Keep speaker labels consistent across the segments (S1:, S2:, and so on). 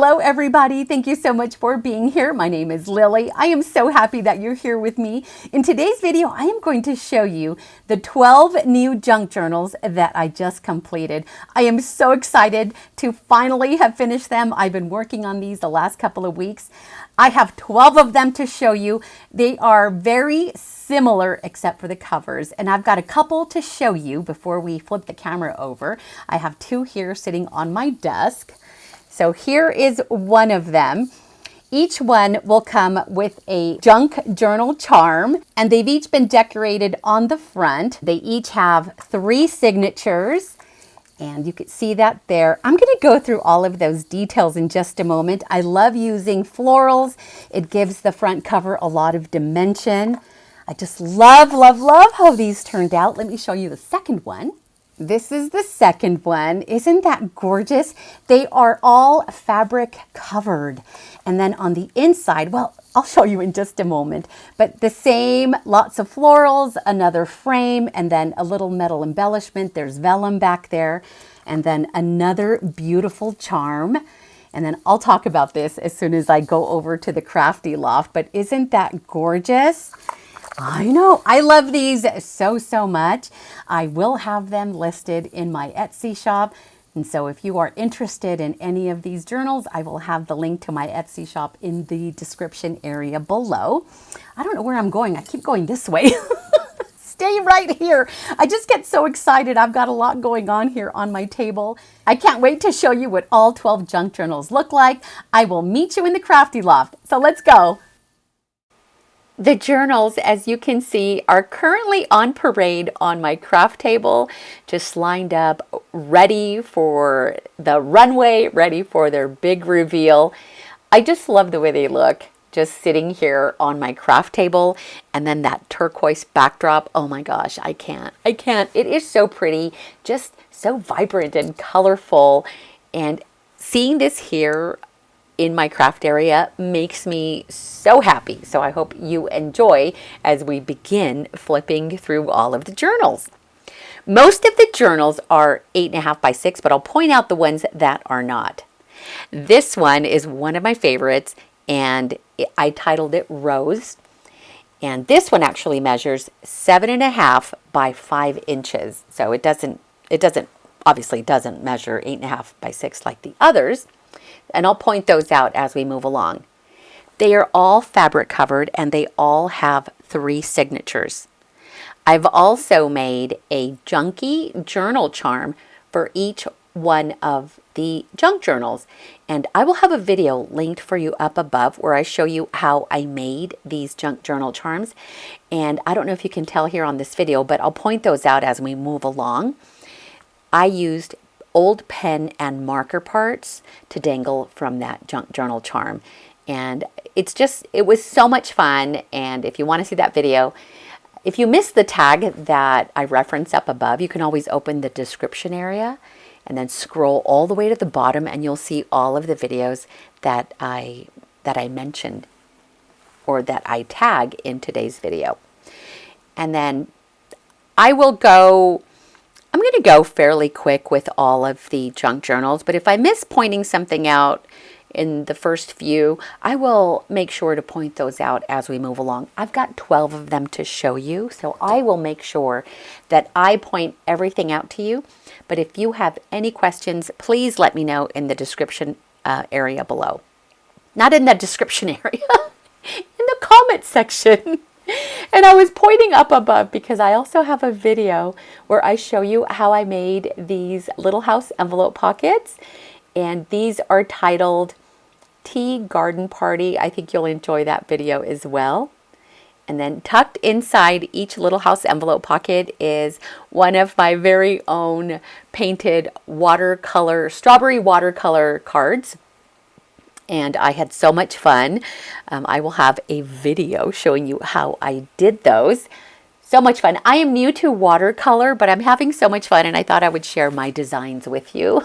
S1: Hello everybody, thank you so much for being here. My name is Lily. I am so happy that you're here with me. In today's video, I am going to show you the 12 new junk journals that I just completed. I am so excited to finally have finished them. I've been working on these the last couple of weeks. I have 12 of them to show you. They are very similar except for the covers, and I've got a couple to show you before we flip the camera over. I have two here sitting on my desk. So here is one of them. Each one will come with a junk journal charm, and they've each been decorated on the front. They each have 3 signatures, and you can see that there. I'm going to go through all of those details in just a moment. I love using florals. It gives the front cover a lot of dimension. I just love, love, love how these turned out. Let me show you the second one. This is the second one. Isn't that gorgeous? They are all fabric covered. And then on the inside, well, I'll show you in just a moment, but the same, lots of florals, another frame, and then a little metal embellishment. There's vellum back there, and then another beautiful charm. And then I'll talk about this as soon as I go over to the Crafty Loft, but isn't that gorgeous? I know, I love these so much. I will have them listed in my Etsy shop. And so if you are interested in any of these journals, I will have the link to my Etsy shop in the description area below. I don't know where I'm going. I keep going this way. Stay right here. I just get so excited. I've got a lot going on here on my table. I can't wait to show you what all 12 junk journals look like. I will meet you in the Crafty Loft. So let's go. The journals, as you can see, are currently on parade on my craft table, just lined up, ready for the runway, ready for their big reveal. I just love the way they look, just sitting here on my craft table, and then that turquoise backdrop. Oh my gosh, I can't. It is so pretty, just so vibrant and colorful, and seeing this here in my craft area makes me so happy. So I hope you enjoy as we begin flipping through all of the journals. Most of the journals are 8.5 by 6, but I'll point out the ones that are not. This one is one of my favorites, and I titled it Rose. And this one actually measures 7.5 by 5 inches. So it obviously doesn't measure 8.5 by 6 like the others. And I'll point those out as we move along. They are all fabric covered, and they all have 3 signatures. I've also made a Junky journal charm for each one of the junk journals, and I will have a video linked for you up above where I show you how I made these junk journal charms. And I don't know if you can tell here on this video, but I'll point those out as we move along. I used old pen and marker parts to dangle from that junk journal charm, and it was so much fun. And if you want to see that video, if you missed the tag that I reference up above, you can always open the description area and then scroll all the way to the bottom, and you'll see all of the videos that I mentioned or that I tag in today's video. And then I'm going to go fairly quick with all of the junk journals, but if I miss pointing something out in the first few, I will make sure to point those out as we move along. I've got 12 of them to show you, so I will make sure that I point everything out to you. But if you have any questions, please let me know in the description area below. Not in the description area, in the comment section. And I was pointing up above because I also have a video where I show you how I made these little house envelope pockets. And these are titled Tea Garden Party. I think you'll enjoy that video as well. And then tucked inside each little house envelope pocket is one of my very own painted strawberry watercolor cards. And I had so much fun. I will have a video showing you how I did those. So much fun. I am new to watercolor, but I'm having so much fun, and I thought I would share my designs with you.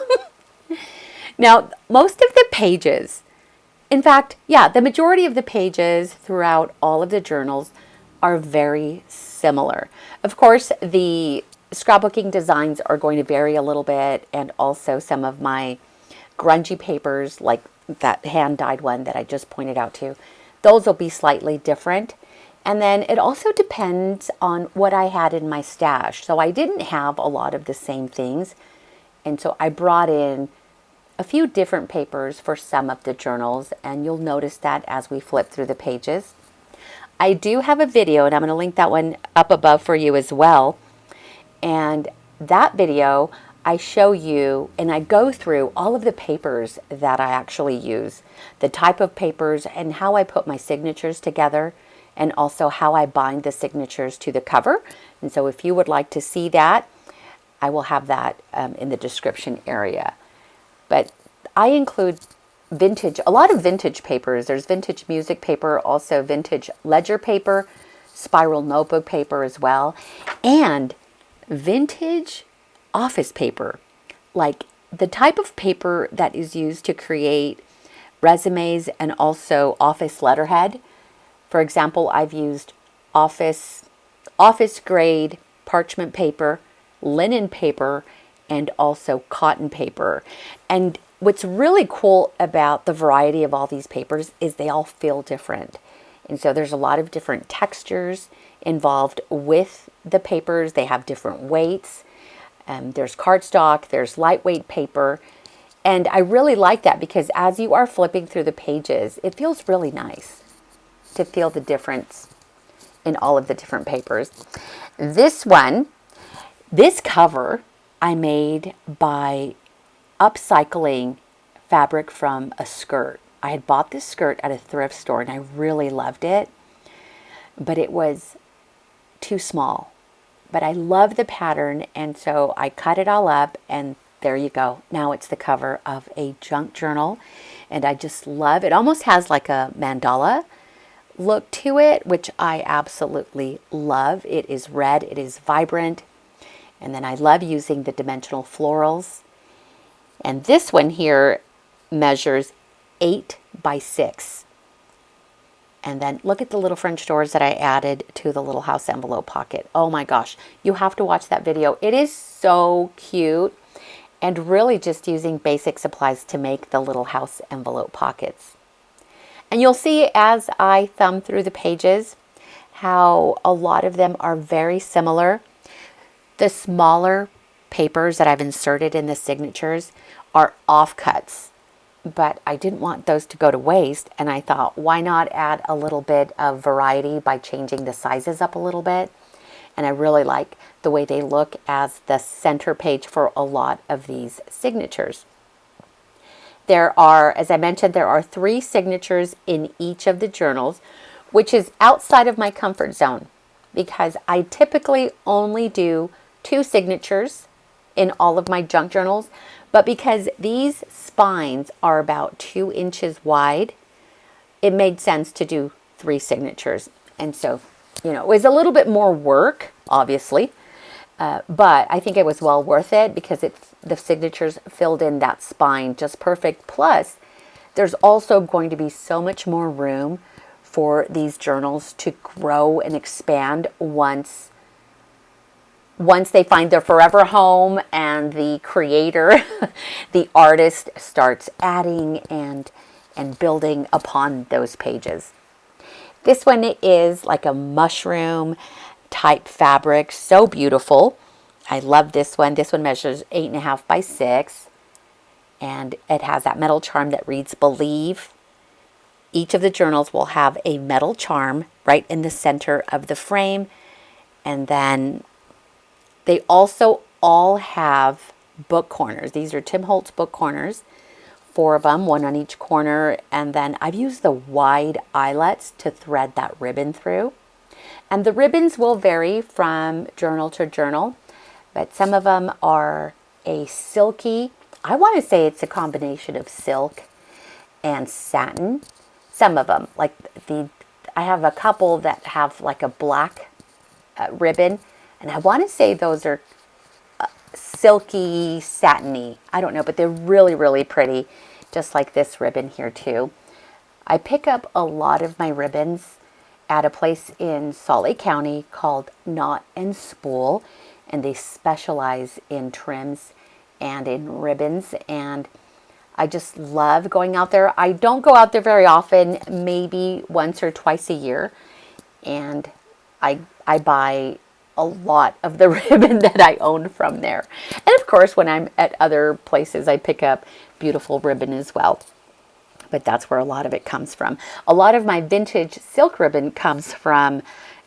S1: Now, most of the pages, in fact, the majority of the pages throughout all of the journals are very similar. Of course, the scrapbooking designs are going to vary a little bit, and also some of my grungy papers like that hand dyed one that I just pointed out to you. Those will be slightly different. And then it also depends on what I had in my stash. So I didn't have a lot of the same things. And so I brought in a few different papers for some of the journals. And you'll notice that as we flip through the pages. I do have a video, and I'm going to link that one up above for you as well. And that video, I show you and I go through all of the papers that I actually use, the type of papers and how I put my signatures together, and also how I bind the signatures to the cover. And so if you would like to see that, I will have that in the description area. But I include a lot of vintage papers. There's vintage music paper, also vintage ledger paper, spiral notebook paper as well, and vintage office paper, like the type of paper that is used to create resumes and also office letterhead. For example, I've used office grade parchment paper, linen paper, and also cotton paper. And what's really cool about the variety of all these papers is they all feel different. And so there's a lot of different textures involved with the papers. They have different weights. There's cardstock, there's lightweight paper. And I really like that because as you are flipping through the pages, it feels really nice to feel the difference in all of the different papers. This cover I made by upcycling fabric from a skirt. I had bought this skirt at a thrift store and I really loved it, but it was too small. But I love the pattern, and so I cut it all up, and there you go. Now it's the cover of a junk journal, and I just love it. It almost has like a mandala look to it, which I absolutely love. It is red, it is vibrant, and then I love using the dimensional florals. And this one here measures 8 by 6. And then look at the little French doors that I added to the little house envelope pocket. Oh my gosh, you have to watch that video. It is so cute, and really just using basic supplies to make the little house envelope pockets. And you'll see as I thumb through the pages how a lot of them are very similar. The smaller papers that I've inserted in the signatures are offcuts, but I didn't want those to go to waste, and I thought, why not add a little bit of variety by changing the sizes up a little bit? And I really like the way they look as the center page for a lot of these signatures. There are, as I mentioned, there are 3 signatures in each of the journals, which is outside of my comfort zone because I typically only do 2 signatures in all of my junk journals. But because these spines are about 2 inches wide, it made sense to do 3 signatures. And so, it was a little bit more work, obviously, but I think it was well worth it because the signatures filled in that spine just perfect. Plus, there's also going to be so much more room for these journals to grow and expand once they find their forever home and the creator, the artist, starts adding and building upon those pages. This one is like a mushroom type fabric, so beautiful. I love this one. This one measures 8.5 by 6, and it has that metal charm that reads "Believe." Each of the journals will have a metal charm right in the center of the frame, and then they also all have book corners. These are Tim Holtz book corners, 4 of them, 1 on each corner. And then I've used the wide eyelets to thread that ribbon through. And the ribbons will vary from journal to journal, but some of them are a silky, I want to say it's a combination of silk and satin. Some of them, like I have a couple that have like a black ribbon. And I want to say those are silky, satiny. I don't know, but they're really, really pretty. Just like this ribbon here too. I pick up a lot of my ribbons at a place in Salt Lake County called Knot and Spool. And they specialize in trims and in ribbons. And I just love going out there. I don't go out there very often, maybe once or twice a year. And I buy a lot of the ribbon that I own from there. And of course, when I'm at other places, I pick up beautiful ribbon as well. But that's where a lot of it comes from. A lot of my vintage silk ribbon comes from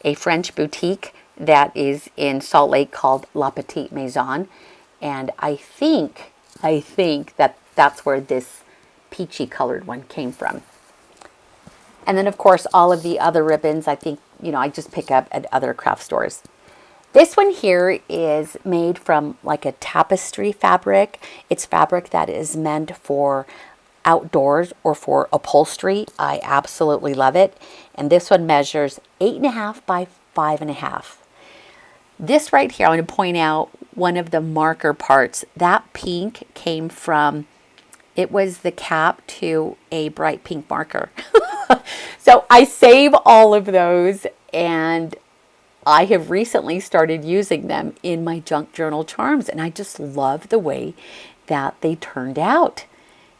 S1: a French boutique that is in Salt Lake called La Petite Maison. And I think that that's where this peachy colored one came from. And then, of course, all of the other ribbons, I think, I just pick up at other craft stores. This one here is made from like a tapestry fabric. It's fabric that is meant for outdoors or for upholstery. I absolutely love it. And this one measures 8.5 by 5.5. This right here, I want to point out one of the marker parts. That pink came from, it was the cap to a bright pink marker. So I save all of those, and I have recently started using them in my junk journal charms, and I just love the way that they turned out.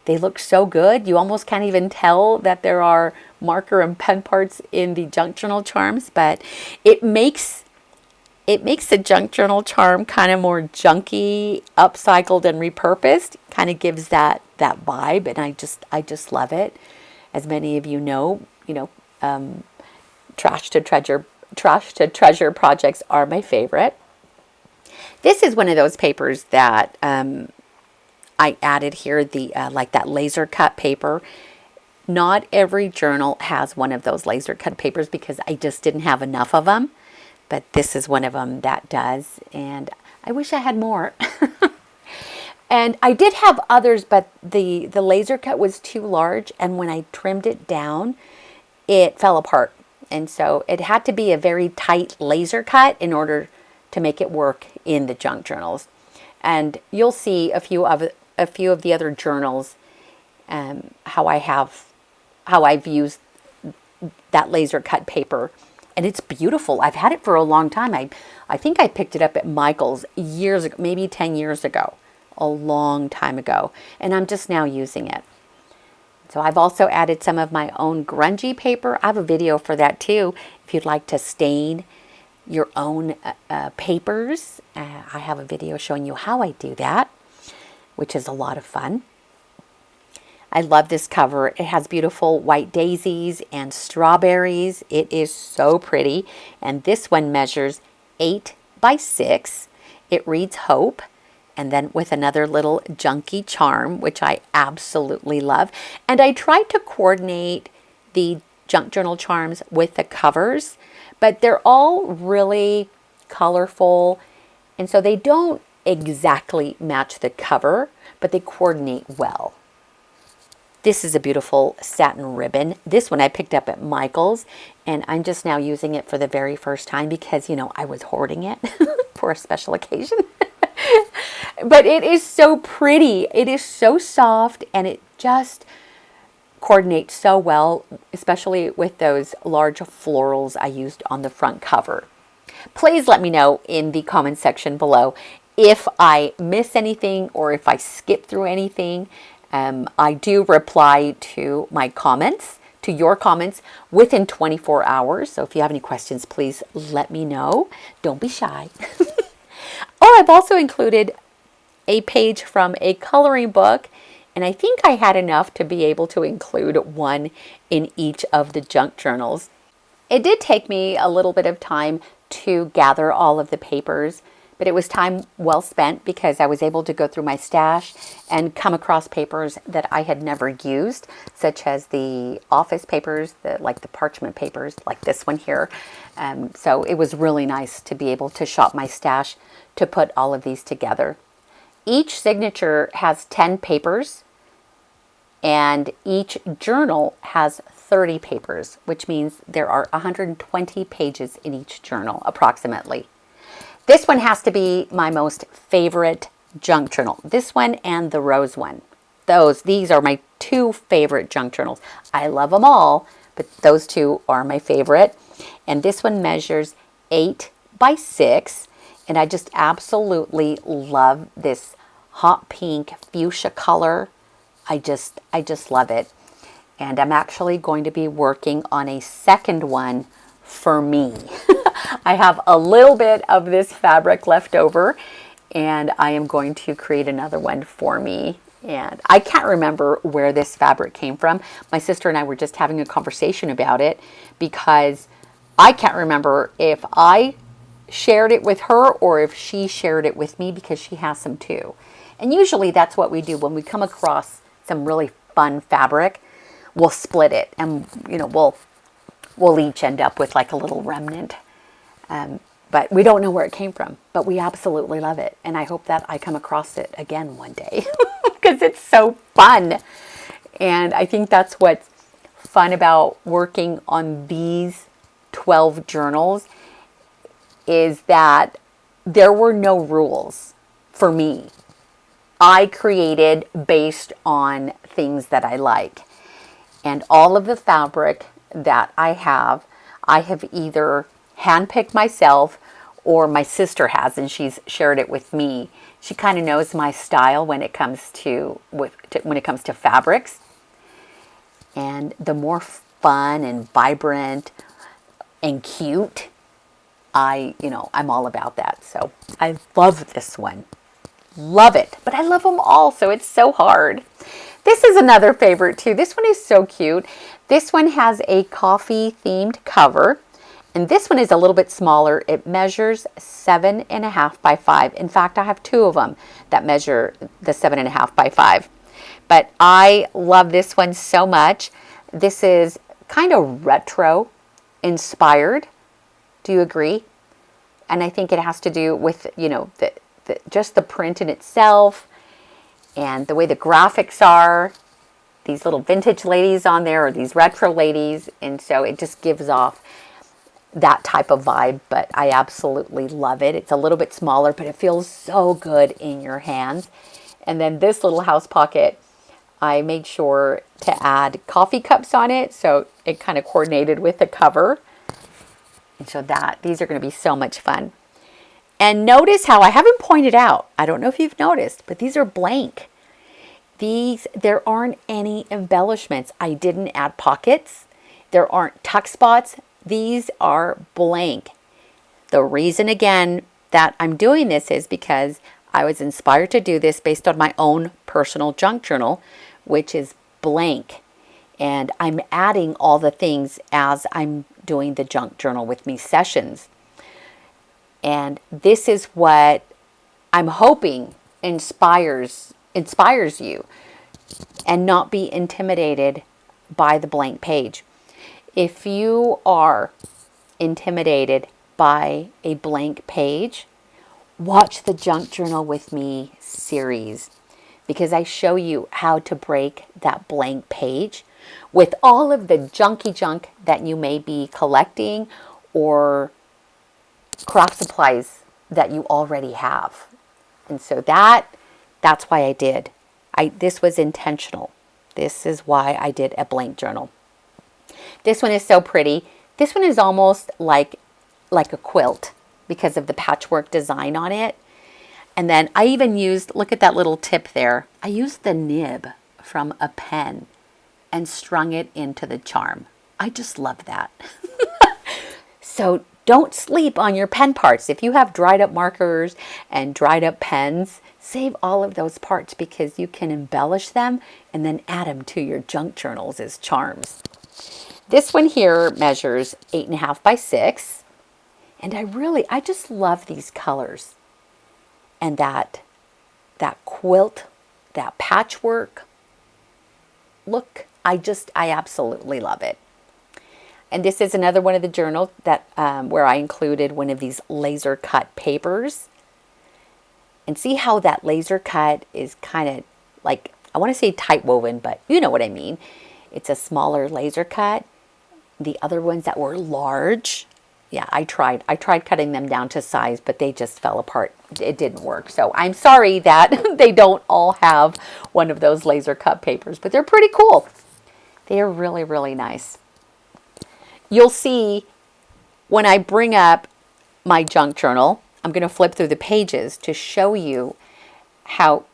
S1: They look so good. You almost can't even tell that there are marker and pen parts in the junk journal charms, but it makes the junk journal charm kind of more junky, upcycled and repurposed. Kind of gives that vibe, and I just love it. As many of you know, trash to treasure projects are my favorite. This is one of those papers that I added here, the like that laser cut paper. Not every journal has one of those laser cut papers because I just didn't have enough of them. But this is one of them that does, and I wish I had more. And I did have others, but the laser cut was too large, and when I trimmed it down, it fell apart. And so it had to be a very tight laser cut in order to make it work in the junk journals. And you'll see a few of the other journals, how I've used that laser cut paper. And it's beautiful. I've had it for a long time. I think I picked it up at Michael's years ago, maybe 10 years ago, a long time ago. And I'm just now using it. So I've also added some of my own grungy paper. I have a video for that too. If you'd like to stain your own papers, I have a video showing you how I do that, which is a lot of fun. I love this cover. It has beautiful white daisies and strawberries. It is so pretty. And this one measures 8 by 6. It reads Hope. And then with another little Junky charm, which I absolutely love. And I tried to coordinate the junk journal charms with the covers, but they're all really colorful. And so they don't exactly match the cover, but they coordinate well. This is a beautiful satin ribbon. This one I picked up at Michael's, and I'm just now using it for the very first time because, I was hoarding it for a special occasion. But it is so pretty. It is so soft, and it just coordinates so well, especially with those large florals I used on the front cover. Please let me know in the comment section below if I miss anything or if I skip through anything. I do reply to my comments, to your comments, within 24 hours. So if you have any questions, please let me know. Don't be shy. Oh, I've also included a page from a coloring book, and I think I had enough to be able to include one in each of the junk journals. It did take me a little bit of time to gather all of the papers, but it was time well spent because I was able to go through my stash and come across papers that I had never used, such as the office papers, like the parchment papers, like this one here. So it was really nice to be able to shop my stash to put all of these together. Each signature has 10 papers, and each journal has 30 papers, which means there are 120 pages in each journal, approximately. This one has to be my most favorite junk journal. This one and the rose one. These are my two favorite junk journals. I love them all, but those two are my favorite. And this one measures 8 by 6. And I just absolutely love this hot pink fuchsia color. I just love it. And I'm actually going to be working on a second one for me. I have a little bit of this fabric left over, and I am going to create another one for me. And I can't remember where this fabric came from. My sister and I were just having a conversation about it because I can't remember if I shared it with her or if she shared it with me, because she has some too. And usually that's what we do when we come across some really fun fabric. We'll split it, and we'll each end up with like a little remnant. But we don't know where it came from, but we absolutely love it. And I hope that I come across it again one day because it's so fun. And I think that's what's fun about working on these 12 journals, is that there were no rules for me. I created based on things that I like. And all of the fabric that I have either handpicked myself or my sister has, and she's shared it with me. She kind of knows my style when it comes to fabrics. And the more fun and vibrant and cute, I'm all about that. So I love this one. Love it. But I love them all, so it's so hard. This is another favorite too. This one is so cute. This one has a coffee themed cover. And this one is a little bit smaller. It measures 7.5 by 5. In fact, I have two of them that measure the 7.5 by 5. But I love this one so much. This is kind of retro inspired. Do you agree? And I think it has to do with, just the print in itself and the way the graphics are. These little vintage ladies on there, or these retro ladies. And so it just gives off that type of vibe, but I absolutely love it. It's a little bit smaller, but it feels so good in your hands. And then this little house pocket, I made sure to add coffee cups on it, so it kind of coordinated with the cover. And so these are going to be so much fun. And notice how I haven't pointed out, I don't know if you've noticed, but these are blank. There aren't any embellishments. I didn't add pockets. There aren't tuck spots. These are blank. The reason, again, that I'm doing this is because I was inspired to do this based on my own personal junk journal, which is blank. And I'm adding all the things as I'm doing the junk journal with me sessions. And this is what I'm hoping inspires you, and not be intimidated by the blank page. If you are intimidated by a blank page, watch the Junk Journal with Me series, because I show you how to break that blank page with all of the junky junk that you may be collecting, or craft supplies that you already have. And so that's why I did. This was intentional. This is why I did a blank journal. This one is so pretty. This one is almost like a quilt because of the patchwork design on it. And then I even used, look at that little tip there. I used the nib from a pen and strung it into the charm. I just love that. So don't sleep on your pen parts. If you have dried up markers and dried up pens, save all of those parts, because you can embellish them and then add them to your junk journals as charms. This one here measures 8.5 by 6. And I just love these colors. And that quilt, that patchwork. Look, I absolutely love it. And this is another one of the journals that where I included one of these laser cut papers. And see how that laser cut is kind of like, I want to say tight woven, but you know what I mean. It's a smaller laser cut. The other ones that were large, yeah, I tried cutting them down to size, but they just fell apart. It didn't work. So I'm sorry that they don't all have one of those laser cut papers, but they're pretty cool. They are really, really nice. You'll see when I bring up my junk journal, I'm going to flip through the pages to show you how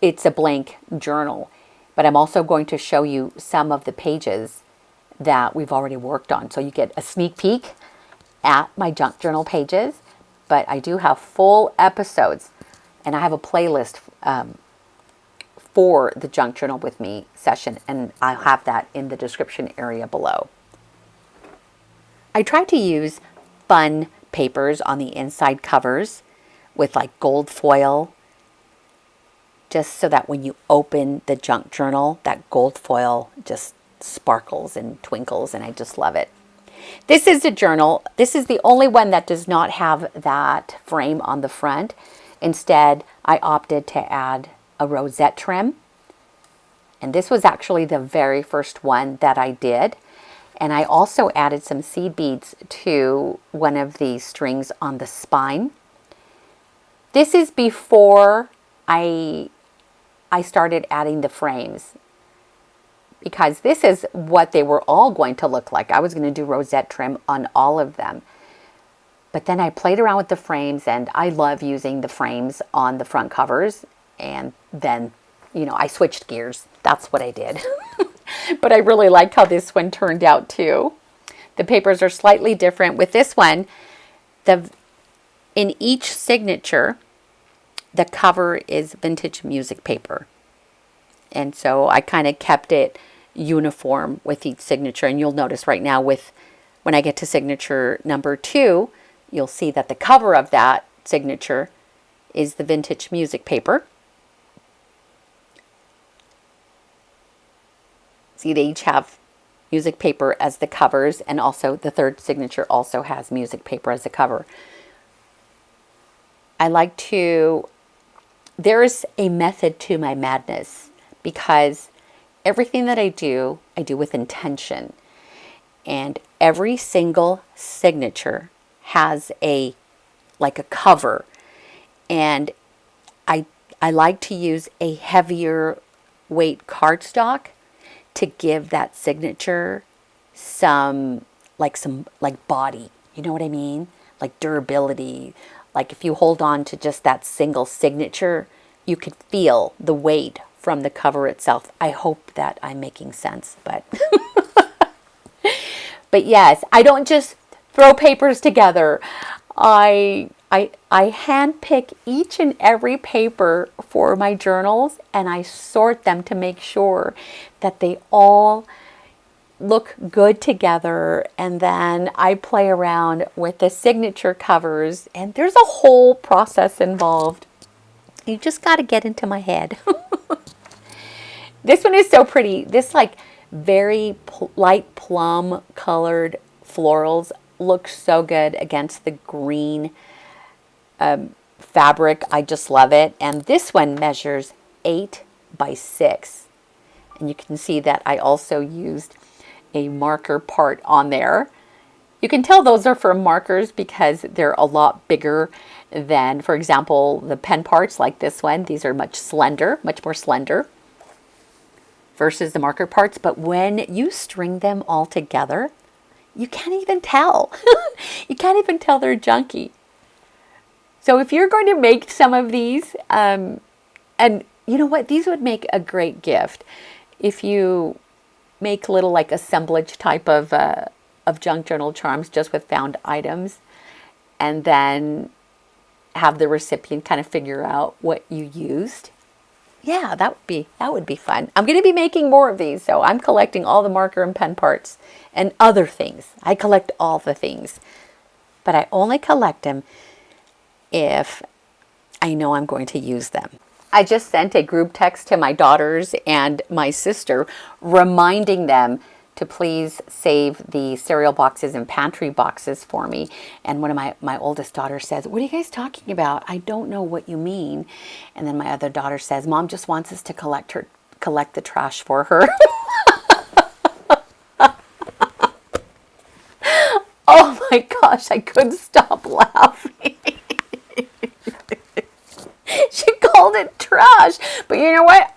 S1: it's a blank journal. but I'm also going to show you some of the pages that we've already worked on. So you get a sneak peek at my junk journal pages, but I do have full episodes, and I have a playlist for the Junk Journal with Me session, and I'll have that in the description area below. I try to use fun papers on the inside covers with like gold foil, just so that when you open the junk journal, that gold foil just sparkles and twinkles, and I just love it. This is a journal. This is the only one that does not have that frame on the front. Instead, I opted to add a rosette trim. And this was actually the very first one that I did. And I also added some seed beads to one of the strings on the spine. This is before I started adding the frames, because this is what they were all going to look like. I was going to do rosette trim on all of them. But then I played around with the frames, and I love using the frames on the front covers. And then, you know, I switched gears. That's what I did. But I really like how this one turned out too. The papers are slightly different. With this one, in each signature, the cover is vintage music paper. And so I kind of kept it uniform with each signature. And you'll notice right now when I get to signature number 2, you'll see that the cover of that signature is the vintage music paper. See, they each have music paper as the covers, and also the third signature also has music paper as the cover. There's a method to my madness, because everything that I do with intention. And every single signature has a cover. And I like to use a heavier weight cardstock to give that signature some body. You know what I mean? Like durability. Like if you hold on to just that single signature, you could feel the weight from the cover itself. I hope that I'm making sense, but but yes, I don't just throw papers together. I handpick each and every paper for my journals, and I sort them to make sure that they all look good together. And then I play around with the signature covers, and there's a whole process involved. You just got to get into my head. This one is so pretty. This very light plum colored florals look so good against the green fabric. I just love it. And this one measures 8 by 6. And you can see that I also used a marker part on there. You can tell those are for markers because they're a lot bigger than, for example, the pen parts like this one. These are much more slender versus the marker parts. But when you string them all together, you can't even tell. You can't even tell they're junky. So if you're going to make some of these, and you know what, these would make a great gift. If you make little assemblage type of junk journal charms just with found items, and then have the recipient kind of figure out what you used. Yeah, that would be fun. I'm going to be making more of these, so I'm collecting all the marker and pen parts and other things. I collect all the things, but I only collect them if I know I'm going to use them. I just sent a group text to my daughters and my sister reminding them to please save the cereal boxes and pantry boxes for me. And one of my oldest daughters says, "What are you guys talking about? I don't know what you mean." And then my other daughter says, "Mom just wants us to collect the trash for her." Oh my gosh, I couldn't stop laughing. She called it trash. But you know what?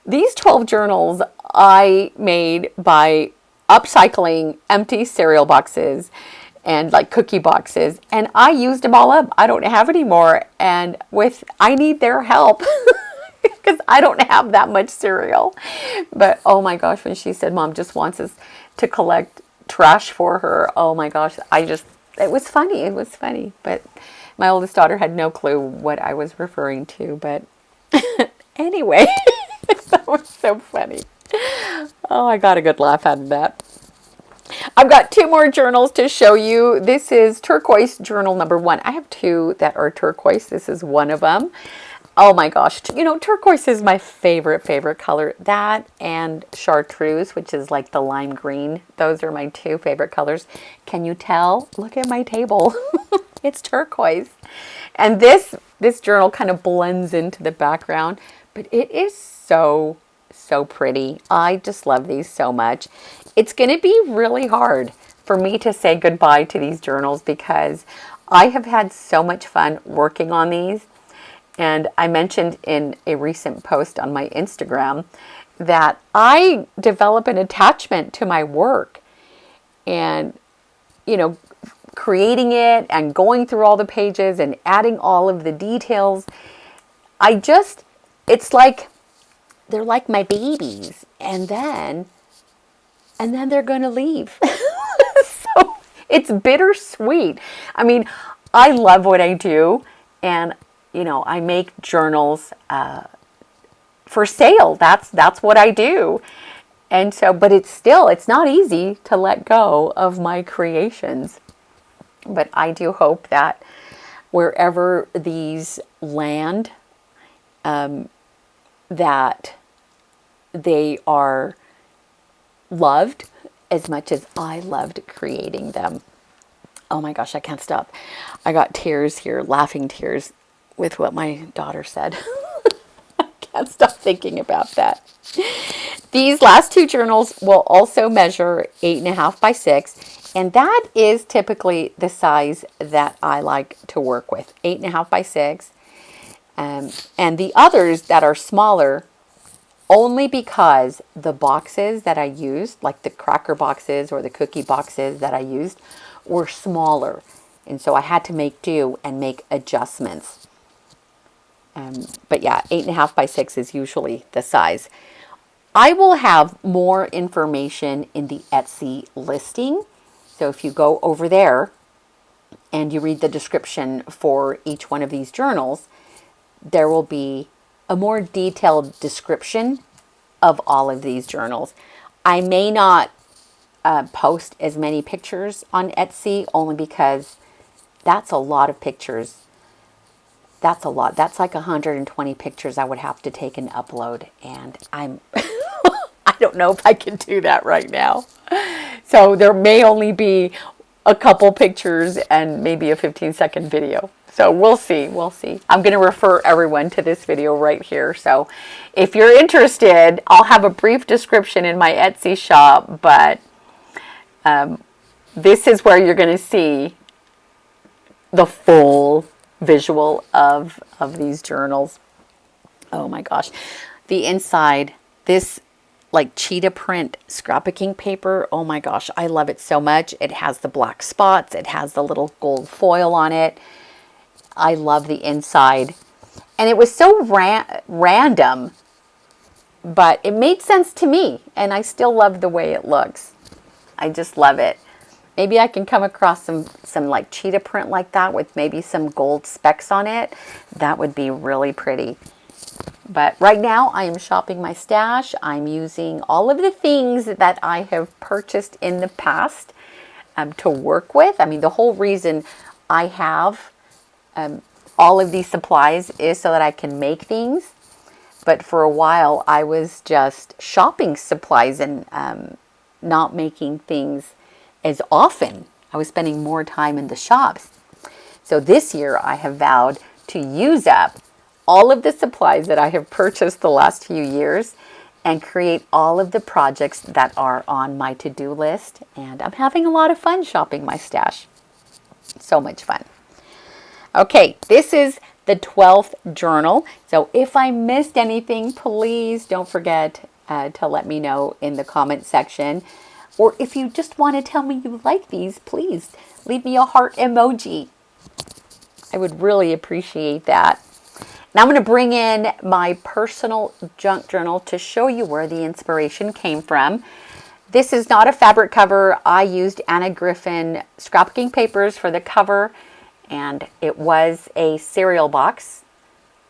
S1: These 12 journals I made by upcycling empty cereal boxes and cookie boxes, and I used them all up. I don't have any more, and I need their help because I don't have that much cereal. But oh my gosh, when she said Mom just wants us to collect trash for her, oh my gosh, it was funny. It was funny. But my oldest daughter had no clue what I was referring to. But anyway, that was so funny. Oh, I got a good laugh out of that. I've got 2 more journals to show you. This is turquoise journal number 1. I have 2 that are turquoise. This is one of them. Oh my gosh. You know, turquoise is my favorite color. That and chartreuse, which is like the lime green. Those are my 2 favorite colors. Can you tell? Look at my table. It's turquoise. And this journal kind of blends into the background, but it is so pretty. I just love these so much. It's going to be really hard for me to say goodbye to these journals because I have had so much fun working on these. And I mentioned in a recent post on my Instagram that I develop an attachment to my work. And, you know, creating it and going through all the pages and adding all of the details. It's like, they're like my babies. And then they're going to leave. So it's bittersweet. I mean, I love what I do. And, you know, I make journals for sale. That's what I do. And so, but it's not easy to let go of my creations. But I do hope that wherever these land, that they are loved as much as I loved creating them. Oh my gosh, I can't stop. I got tears here, laughing tears with what my daughter said. I can't stop thinking about that. These last 2 journals will also measure 8.5 by 6, and that is typically the size that I like to work with, 8.5 by 6. And the others that are smaller, only because the boxes that I used, like the cracker boxes or the cookie boxes that I used, were smaller. And so I had to make do and make adjustments. But yeah, 8.5 by 6 is usually the size. I will have more information in the Etsy listing. So if you go over there and you read the description for each one of these journals, there will be a more detailed description of all of these journals. I may not post as many pictures on Etsy, only because that's a lot of pictures. That's a lot. That's like 120 pictures I would have to take and upload. And I don't know if I can do that right now. So there may only be a couple pictures and maybe a 15-second video. So we'll see. We'll see. I'm going to refer everyone to this video right here. So if you're interested, I'll have a brief description in my Etsy shop, but this is where you're going to see the full visual of these journals. Oh my gosh. The inside, this like cheetah print scrapbooking paper. Oh my gosh. I love it so much. It has the black spots. It has the little gold foil on it. I love the inside. And it was so random, but it made sense to me. And I still love the way it looks. I just love it. Maybe I can come across some like cheetah print like that with maybe some gold specks on it. That would be really pretty. But right now I am shopping my stash. I'm using all of the things that I have purchased in the past to work with. I mean, the whole reason I have all of these supplies is so that I can make things. But for a while I was just shopping supplies and not making things as often. I was spending more time in the shops. So this year I have vowed to use up all of the supplies that I have purchased the last few years and create all of the projects that are on my to-do list. And I'm having a lot of fun shopping my stash. So much fun. Okay, this is the 12th journal. So if I missed anything, please don't forget to let me know in the comment section. Or if you just want to tell me you like these, please leave me a heart emoji. I would really appreciate that. Now I'm going to bring in my personal junk journal to show you where the inspiration came from. This is not a fabric cover. I used Anna Griffin scrapbooking papers for the cover, and it was a cereal box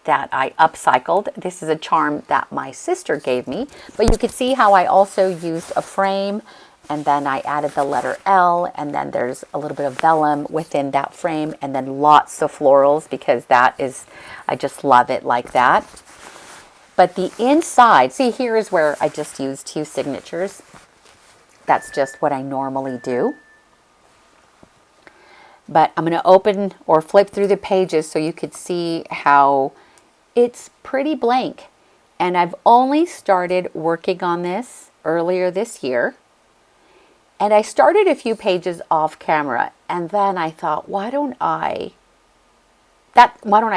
S1: that I upcycled. This is a charm that my sister gave me, but you can see how I also used a frame, and then I added the letter L, and then there's a little bit of vellum within that frame, and then lots of florals, because that is, I just love it like that. But the inside, see, here is where I just used 2 signatures. That's just what I normally do. But I'm going to open or flip through the pages so you could see how it's pretty blank. And I've only started working on this earlier this year. And I started a few pages off camera, and then I thought, why don't I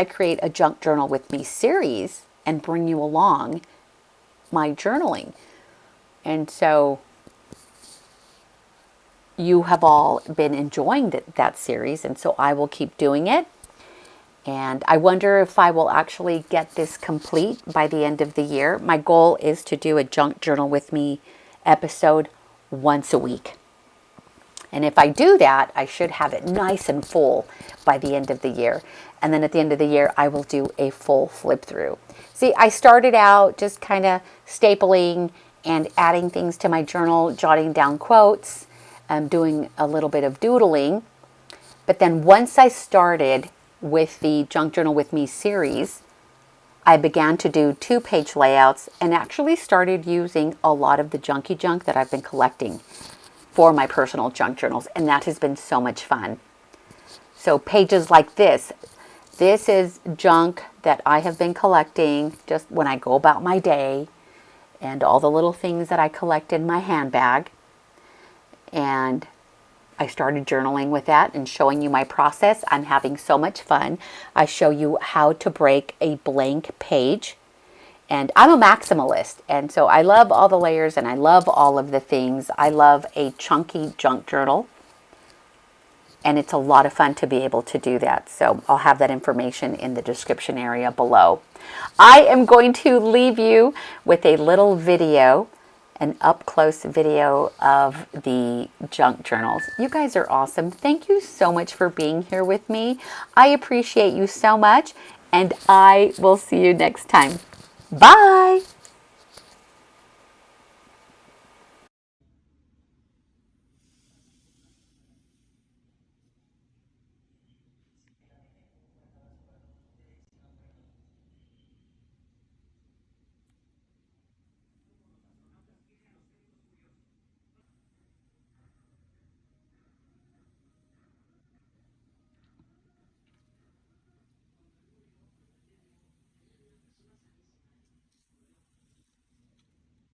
S1: create a junk journal with me series and bring you along my journaling? And so you have all been enjoying that series, and so I will keep doing it. And I wonder if I will actually get this complete by the end of the year. My goal is to do a junk journal with me episode once a week. And if I do that, I should have it nice and full by the end of the year. And then at the end of the year, I will do a full flip through. See, I started out just kind of stapling and adding things to my journal, jotting down quotes, doing a little bit of doodling. But then once I started with the Junk Journal with Me series, I began to do 2-page layouts and actually started using a lot of the junky junk that I've been collecting for my personal junk journals, and that has been so much fun. So pages like this is junk that I have been collecting just when I go about my day, and all the little things that I collect in my handbag. And I started journaling with that and showing you my process. I'm having so much fun. I show you how to break a blank page. And I'm a maximalist, and so I love all the layers and I love all of the things. I love a chunky junk journal, and it's a lot of fun to be able to do that. So I'll have that information in the description area below. I am going to leave you with a little video, an up-close video of the junk journals. You guys are awesome. Thank you so much for being here with me. I appreciate you so much, and I will see you next time. Bye!